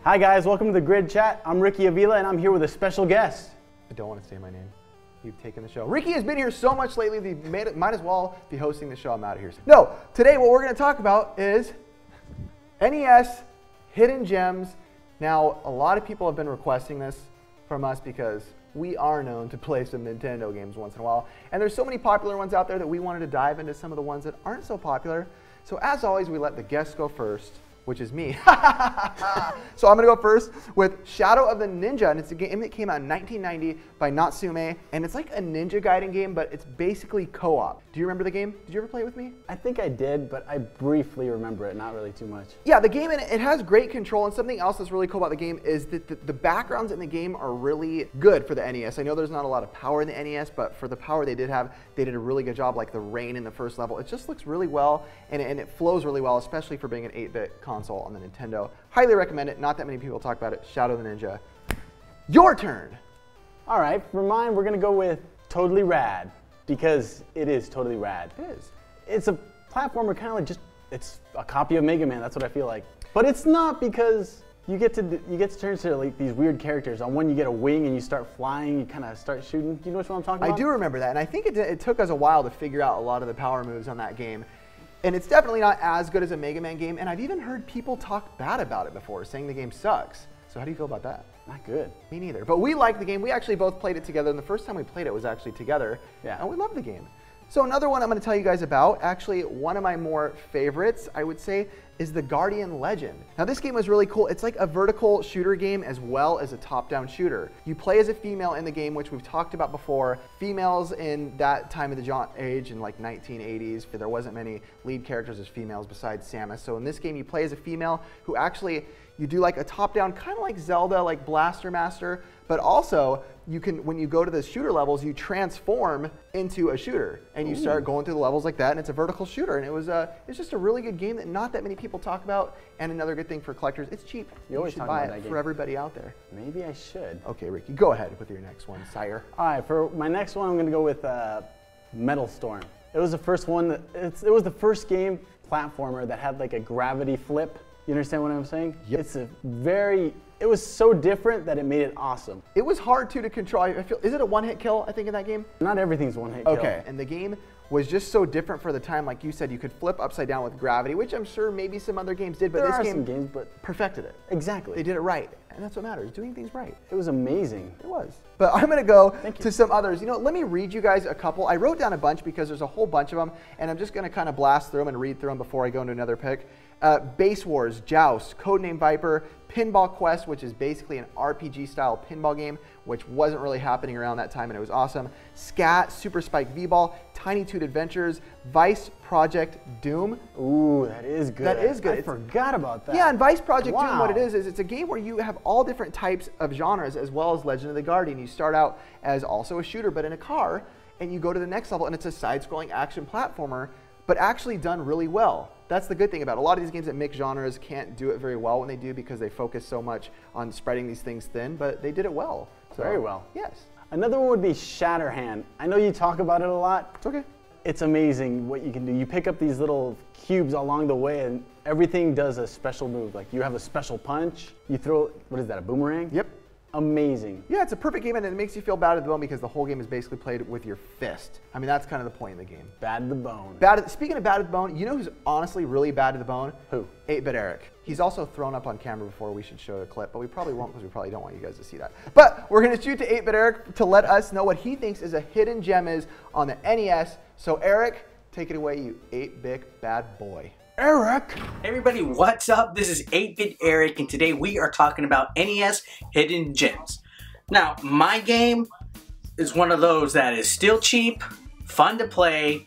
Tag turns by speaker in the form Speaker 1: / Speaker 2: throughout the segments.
Speaker 1: Hi guys, welcome to the Grid Chat. I'm Ricky Avila and I'm here with a special guest.
Speaker 2: I don't want to say my name. You've taken the show. Ricky has been here so much lately, might as well be hosting the show. I'm out of here. No, today what we're going to talk about is NES hidden gems. Now, a lot of people have been requesting this from us because we are known to play some Nintendo games once in a while. And there's so many popular ones out there that we wanted to dive into some of the ones that aren't so popular. So as always, we let the guests go first, which is me. So I'm going to go first with Shadow of the Ninja, and it's a game that came out in 1990 by Natsume, and it's like a Ninja Gaiden game, but it's basically co-op. Do you remember the game? Did you ever play it with me?
Speaker 1: I think I did, but I briefly remember it, not really too much.
Speaker 2: Yeah, the game, it has great control, and something else that's really cool about the game is that the backgrounds in the game are really good for the NES. I know there's not a lot of power in the NES, but for the power they did have, they did a really good job, like the rain in the first level. It just looks really well, and it flows really well, especially for being an 8-bit console on the Nintendo. Highly recommend it. Not that many people talk about it. Shadow of the Ninja. Your turn.
Speaker 1: All right, for mine, we're going to go with Totally Rad, because it is totally rad.
Speaker 2: It is.
Speaker 1: It's a platformer, kind of like it's a copy of Mega Man. That's what I feel like. But it's not, because you get to turn into like these weird characters. On one, you get a wing and you start flying. You kind of start shooting. Do you know what I'm talking about?
Speaker 2: I do remember that, and I think it took us a while to figure out a lot of the power moves on that game. And it's definitely not as good as a Mega Man game, and I've even heard people talk bad about it before, saying the game sucks. So how do you feel about that?
Speaker 1: Not good.
Speaker 2: Me neither. But we like the game. We actually both played it together, and the first time we played it was actually together.
Speaker 1: Yeah.
Speaker 2: And we love the game. So another one I'm going to tell you guys about, actually one of my more favorites, I would say, is the Guardian Legend. Now this game was really cool. It's like a vertical shooter game as well as a top-down shooter. You play as a female in the game, which we've talked about before. Females in that time of the age, in like 1980s, there wasn't many lead characters as females besides Samus. So in this game, you play as a female who actually, you do like a top-down, kind of like Zelda, like Blaster Master, but also you can, when you go to the shooter levels, you transform into a shooter, and you start going through the levels like that, and it's a vertical shooter, and it's just a really good game that not that many people talk about. And another good thing for collectors, it's cheap. You should buy it for everybody out there.
Speaker 1: Maybe I should.
Speaker 2: Okay, Ricky, go ahead with your next one, sire.
Speaker 1: All right, for my next one, I'm going to go with Metal Storm. It was the first one. It was the first game platformer that had like a gravity flip. You understand what I'm saying?
Speaker 2: Yep.
Speaker 1: It was so different that it made it awesome.
Speaker 2: It was hard to control. Is it a one-hit kill, I think, in that game?
Speaker 1: Not everything's one-hit kill.
Speaker 2: Okay, and the game was just so different for the time. Like you said, you could flip upside down with gravity, which I'm sure maybe some other games did, but this game
Speaker 1: games, but
Speaker 2: perfected it.
Speaker 1: Exactly.
Speaker 2: They did it right, and that's what matters, doing things right.
Speaker 1: It was amazing.
Speaker 2: It was. But I'm gonna go to some others. You know, let me read you guys a couple. I wrote down a bunch because there's a whole bunch of them, and I'm just gonna kind of blast through them and read through them before I go into another pick. Base Wars, Joust, Codename Viper, Pinball Quest, which is basically an RPG-style pinball game, which wasn't really happening around that time, and it was awesome. Scat, Super Spike V-Ball, Tiny Toon Adventures, Vice Project Doom.
Speaker 1: Ooh, that is good.
Speaker 2: That is good.
Speaker 1: I forgot about that.
Speaker 2: Yeah, and Vice Project Doom, what it is it's a game where you have all different types of genres, as well as Legend of the Guardian. You start out as also a shooter, but in a car, and you go to the next level, and it's a side-scrolling action platformer, but actually done really well. That's the good thing about it. A lot of these games that mix genres can't do it very well when they do, because they focus so much on spreading these things thin, but they did it well. So,
Speaker 1: very well.
Speaker 2: Yes.
Speaker 1: Another one would be Shatterhand. I know you talk about it a lot.
Speaker 2: It's okay.
Speaker 1: It's amazing what you can do. You pick up these little cubes along the way, and everything does a special move. Like you have a special punch. You throw, what is that, a boomerang?
Speaker 2: Yep.
Speaker 1: Amazing.
Speaker 2: Yeah, it's a perfect game, and it makes you feel bad at the bone because the whole game is basically played with your fist. I mean, that's kind of the point of the game.
Speaker 1: Bad to the bone.
Speaker 2: Speaking of bad at the bone, you know who's honestly really bad to the bone?
Speaker 1: Who?
Speaker 2: 8-Bit Eric. He's also thrown up on camera before. We should show a clip, but we probably won't because we probably don't want you guys to see that. But we're going to shoot to 8-Bit Eric to let us know what he thinks is a hidden gem is on the NES. So Eric, take it away, you 8-bit bad boy.
Speaker 1: Eric!
Speaker 3: Hey everybody, what's up? This is 8-Bit Eric, and today we are talking about NES hidden gems. Now, my game is one of those that is still cheap, fun to play,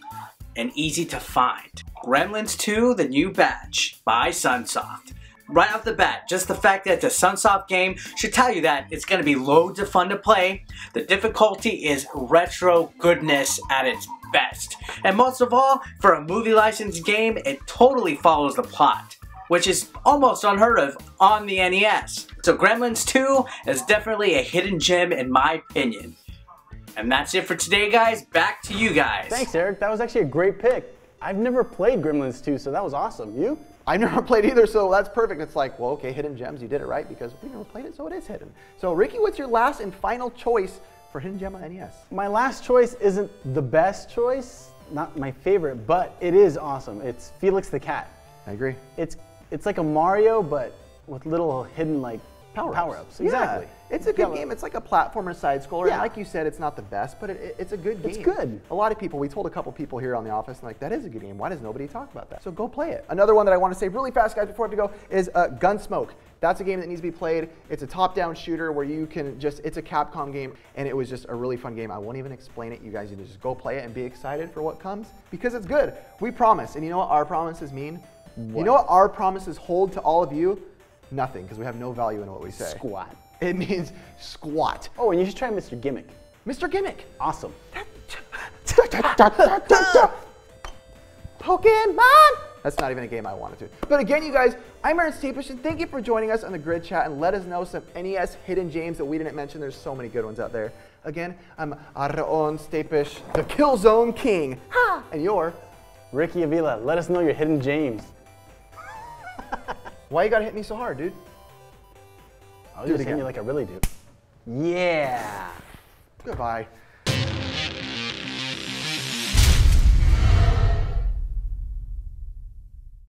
Speaker 3: and easy to find. Gremlins 2, The New Batch by Sunsoft. Right off the bat, just the fact that it's a Sunsoft game should tell you that it's going to be loads of fun to play. The difficulty is retro goodness at its best. And most of all, for a movie licensed game, it totally follows the plot, which is almost unheard of on the NES. So Gremlins 2 is definitely a hidden gem in my opinion. And that's it for today, guys. Back to you guys.
Speaker 1: Thanks, Eric. That was actually a great pick. I've never played Gremlins 2, so that was awesome. You?
Speaker 2: I've never played either, so that's perfect. It's like, well, okay, hidden gems, you did it right because we never played it, so it is hidden. So Ricky, what's your last and final choice for hidden gem on NES?
Speaker 1: My last choice isn't the best choice, not my favorite, but it is awesome. It's Felix the Cat.
Speaker 2: I agree.
Speaker 1: It's like a Mario, but with little hidden like power-ups. Exactly.
Speaker 2: Yeah, it's a good game. It's like a platformer side-scroller.
Speaker 1: Yeah.
Speaker 2: And like you said, it's not the best, but it's a good game.
Speaker 1: It's good.
Speaker 2: A lot of people, we told a couple people here on the office, and like, that is a good game. Why does nobody talk about that? So go play it. Another one that I want to say really fast, guys, before I have to go, is Gunsmoke. That's a game that needs to be played. It's a top-down shooter where you can just, it's a Capcom game, and it was just a really fun game. I won't even explain it. You guys need to just go play it and be excited for what comes, because it's good. We promise. And you know what our promises mean? What? You know what our promises hold to all of you? Nothing, because we have no value in what we say.
Speaker 1: Squat.
Speaker 2: It means squat.
Speaker 1: Oh, and you should try Mr. Gimmick.
Speaker 2: Mr. Gimmick.
Speaker 1: Awesome.
Speaker 2: Pokemon! That's not even a game I wanted to. But again, you guys, I'm Aaron Stepish, and thank you for joining us on the Grid Chat, and let us know some NES hidden gems that we didn't mention. There's so many good ones out there. Again, I'm Aaron Stepish, the Killzone King. Ha! And you're
Speaker 1: Ricky Avila. Let us know your hidden gems.
Speaker 2: Why you gotta hit me so hard, dude?
Speaker 1: I'll just hit you like I really do. Yeah.
Speaker 2: Goodbye.